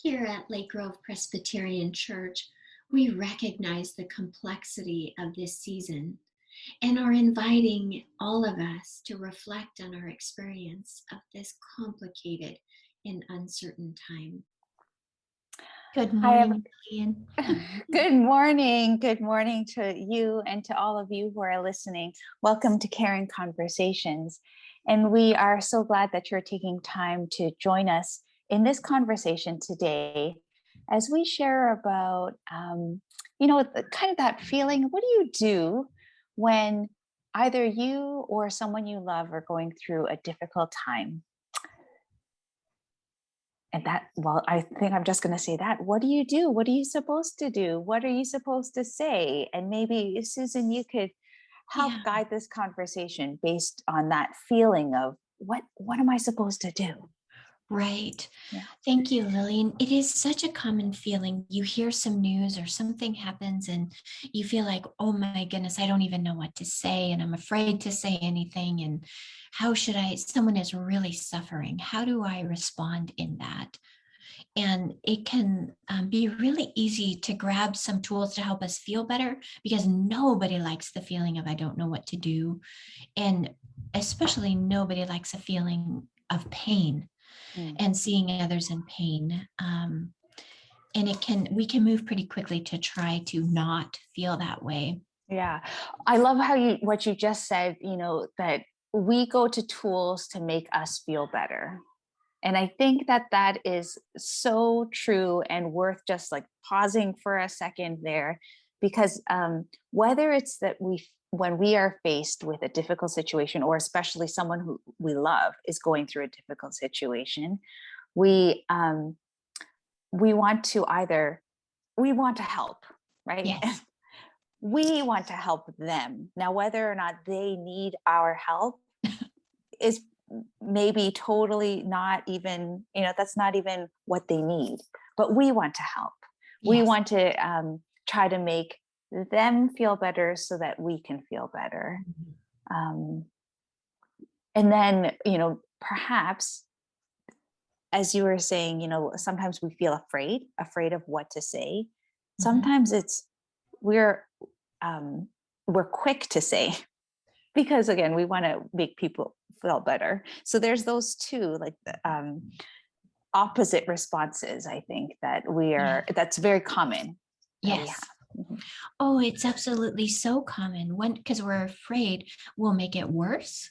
Here at Lake Grove Presbyterian Church, we recognize the complexity of this season and are inviting all of us to reflect on our experience of this complicated and uncertain time. Good morning, Lillian. Good morning. Good morning to you and to all of you who are listening. Welcome to Caring Conversations. And we are so glad that you're taking time to join us in this conversation today as we share about, kind of that feeling. What do you do when either you or someone you love are going through a difficult time? And I think I'm just going to say that. What do you do? What are you supposed to do? What are you supposed to say? And maybe, Susan, you could help guide this conversation based on that feeling of what am I supposed to do? Right. Yeah. Thank you, Lillian. It is such a common feeling. You hear some news or something happens and you feel like, oh my goodness, I don't even know what to say. And I'm afraid to say anything. And how should someone is really suffering. How do I respond in that? And it can be really easy to grab some tools to help us feel better because nobody likes the feeling of I don't know what to do. And especially nobody likes a feeling of pain. And seeing others in pain. And we can move pretty quickly to try to not feel that way. Yeah. I love what you just said, that we go to tools to make us feel better. And I think that is so true and worth just like pausing for a second there, because whether it's that when we are faced with a difficult situation, or especially someone who we love is going through a difficult situation, we want to help, right? Yes. We want to help them. Now, whether or not they need our help is maybe totally not even, that's not even what they need, but we want to help. Yes. We want to try to make them feel better so that we can feel better. Mm-hmm. And then, perhaps, as you were saying, sometimes we feel afraid of what to say. Mm-hmm. Sometimes we're quick to say, because again, we want to make people feel better. So there's those two, like the opposite responses, I think, that's very common. Yes. Mm-hmm. Oh, it's absolutely so common because we're afraid we'll make it worse,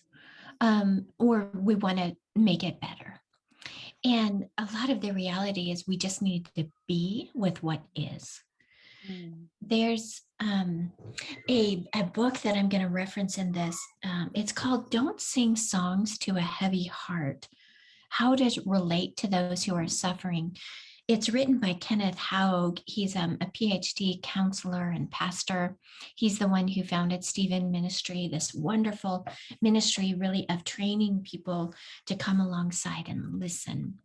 or we want to make it better. And a lot of the reality is we just need to be with what is. There's a book that I'm going to reference in this. It's called Don't Sing Songs to a Heavy Heart. How does it relate to those who are suffering? It's written by Kenneth Haug. He's a PhD counselor and pastor. He's the one who founded Stephen Ministry, this wonderful ministry really of training people to come alongside and listen.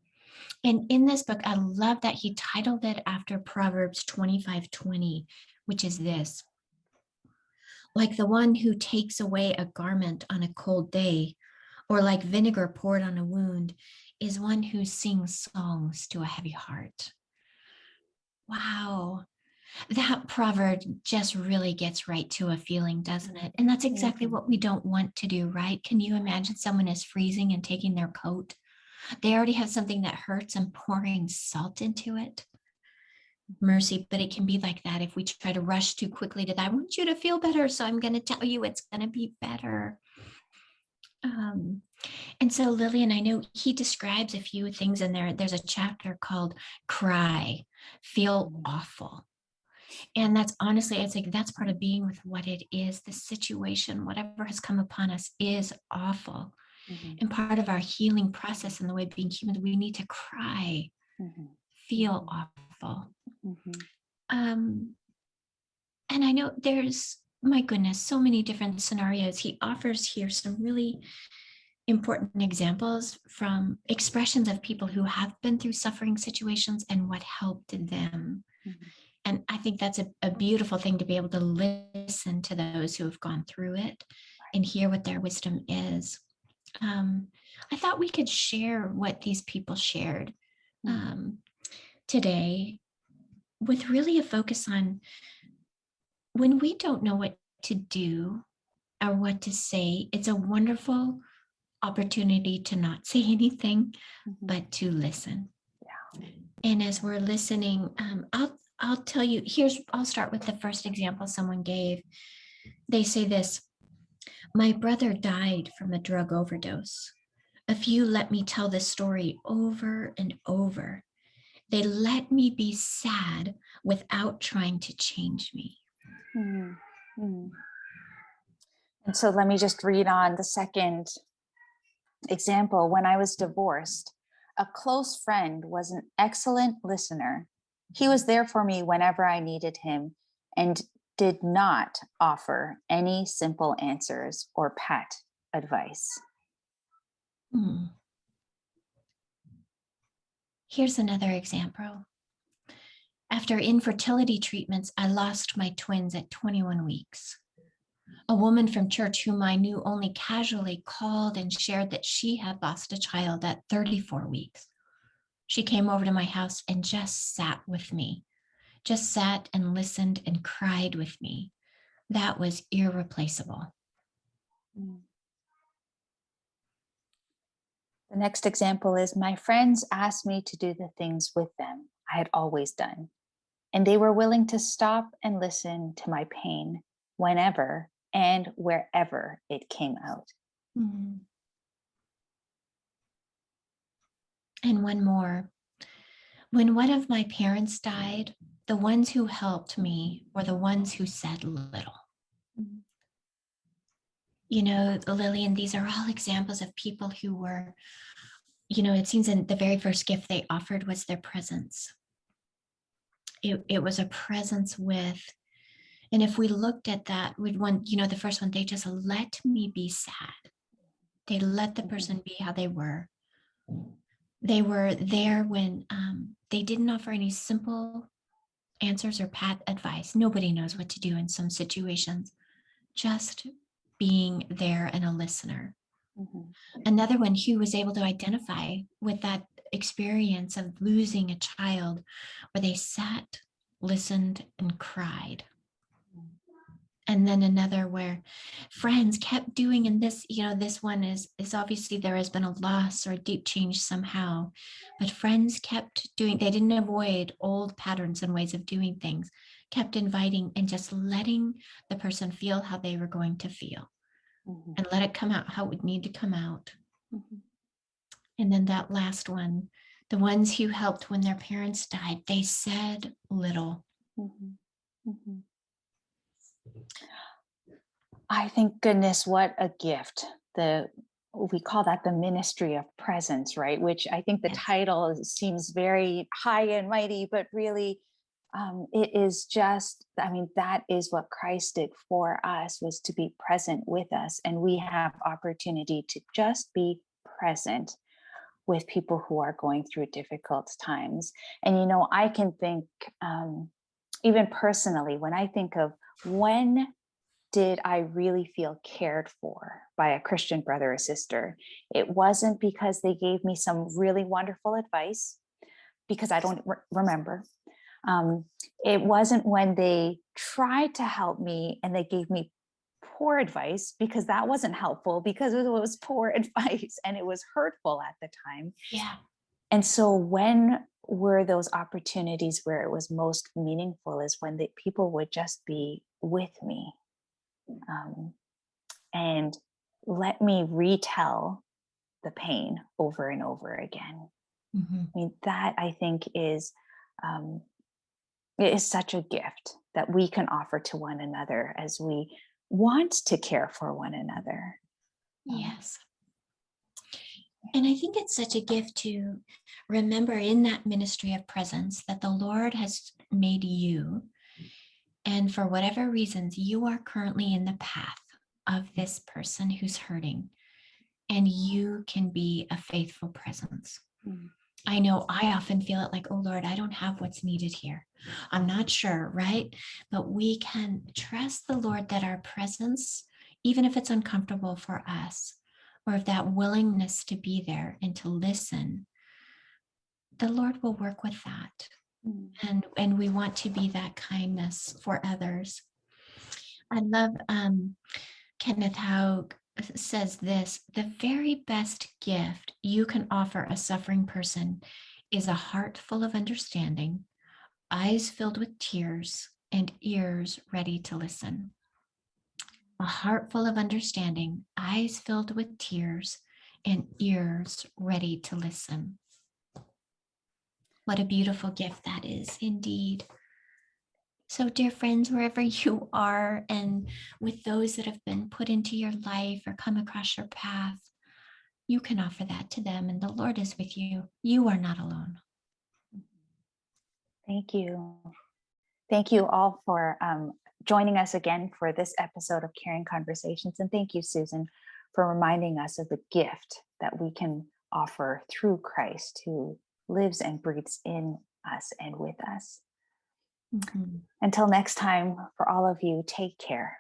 And in this book, I love that he titled it after Proverbs 25:20, which is this: like the one who takes away a garment on a cold day, or like vinegar poured on a wound, is one who sings songs to a heavy heart. Wow. That proverb just really gets right to a feeling, doesn't it? And that's exactly what we don't want to do, right? Can you imagine someone is freezing and taking their coat? They already have something that hurts and pouring salt into it. Mercy, but it can be like that if we try to rush too quickly to that. I want you to feel better, so I'm going to tell you it's going to be better. And so Lillian, I know he describes a few things in there. There's a chapter called Cry, Feel Awful. And that's honestly, it's like that's part of being with what it is. The situation, whatever has come upon us, is awful. Mm-hmm. And part of our healing process and the way of being human, we need to cry, feel awful. Mm-hmm. And I know there's, my goodness, so many different scenarios. He offers here some really important examples from expressions of people who have been through suffering situations and what helped them. Mm-hmm. And I think that's a beautiful thing to be able to listen to those who have gone through it and hear what their wisdom is. I thought we could share what these people shared today with really a focus on when we don't know what to do or what to say, it's a wonderful opportunity to not say anything, but to listen. Yeah. And as we're listening, I'll tell you, I'll start with the first example someone gave. They say this: my brother died from a drug overdose. A few let me tell this story over and over. They let me be sad without trying to change me. Mhm. Mhm. And so let me just read on the second example. When I was divorced, a close friend was an excellent listener. He was there for me whenever I needed him and did not offer any simple answers or pat advice. Hmm. Here's another example. After infertility treatments, I lost my twins at 21 weeks. A woman from church whom I knew only casually called and shared that she had lost a child at 34 weeks. She came over to my house and just sat with me, just sat and listened and cried with me. That was irreplaceable. The next example is my friends asked me to do the things with them I had always done, and they were willing to stop and listen to my pain whenever and wherever it came out. Mm. And one more. When one of my parents died, the ones who helped me were the ones who said little. You know, Lillian, these are all examples of people who were, it seems in the very first gift they offered was their presence. It was a presence with, and if we looked at that, we'd want, the first one, they just let me be sad. They let the person be how they were. They were there when they didn't offer any simple answers or pat advice. Nobody knows what to do in some situations. Just being there and a listener. Mm-hmm. Another one who was able to identify with that experience of losing a child, where they sat, listened, and cried. And then another where friends kept doing, and this one is obviously there has been a loss or a deep change somehow, but friends kept doing, they didn't avoid old patterns and ways of doing things, kept inviting and just letting the person feel how they were going to feel, and let it come out how it would need to come out. And then that last one, the ones who helped when their parents died, they said little. I think, goodness, what a gift. We call that the ministry of presence, right? Which I think the Yes. title seems very high and mighty, but really it is just, that is what Christ did for us, was to be present with us. And we have opportunity to just be present with people who are going through difficult times. And, I can think, even personally, when I think of when did I really feel cared for by a Christian brother or sister, it wasn't because they gave me some really wonderful advice, because I don't remember. It wasn't when they tried to help me and they gave me poor advice, because that wasn't helpful, because it was poor advice and it was hurtful at the time. Yeah. And so when were those opportunities where it was most meaningful is when the people would just be with me, and let me retell the pain over and over again. That I think is it is such a gift that we can offer to one another as we want to care for one another. Yes. And I think it's such a gift to remember in that ministry of presence that the Lord has made you. And for whatever reasons, you are currently in the path of this person who's hurting, and you can be a faithful presence. I know I often feel it like, oh Lord, I don't have what's needed here. I'm not sure, right? But we can trust the Lord that our presence, even if it's uncomfortable for us, or if that willingness to be there and to listen, the Lord will work with that. Mm. And we want to be that kindness for others. I love Kenneth Haug says this: the very best gift you can offer a suffering person is a heart full of understanding, eyes filled with tears, and ears ready to listen. A heart full of understanding, eyes filled with tears, and ears ready to listen. What a beautiful gift that is, indeed. So, dear friends, wherever you are, and with those that have been put into your life or come across your path, you can offer that to them, and the Lord is with you. You are not alone. Thank you. Thank you all for joining us again for this episode of Caring Conversations. And thank you, Susan, for reminding us of the gift that we can offer through Christ, who lives and breathes in us and with us. Mhm. Until next time, for all of you, take care.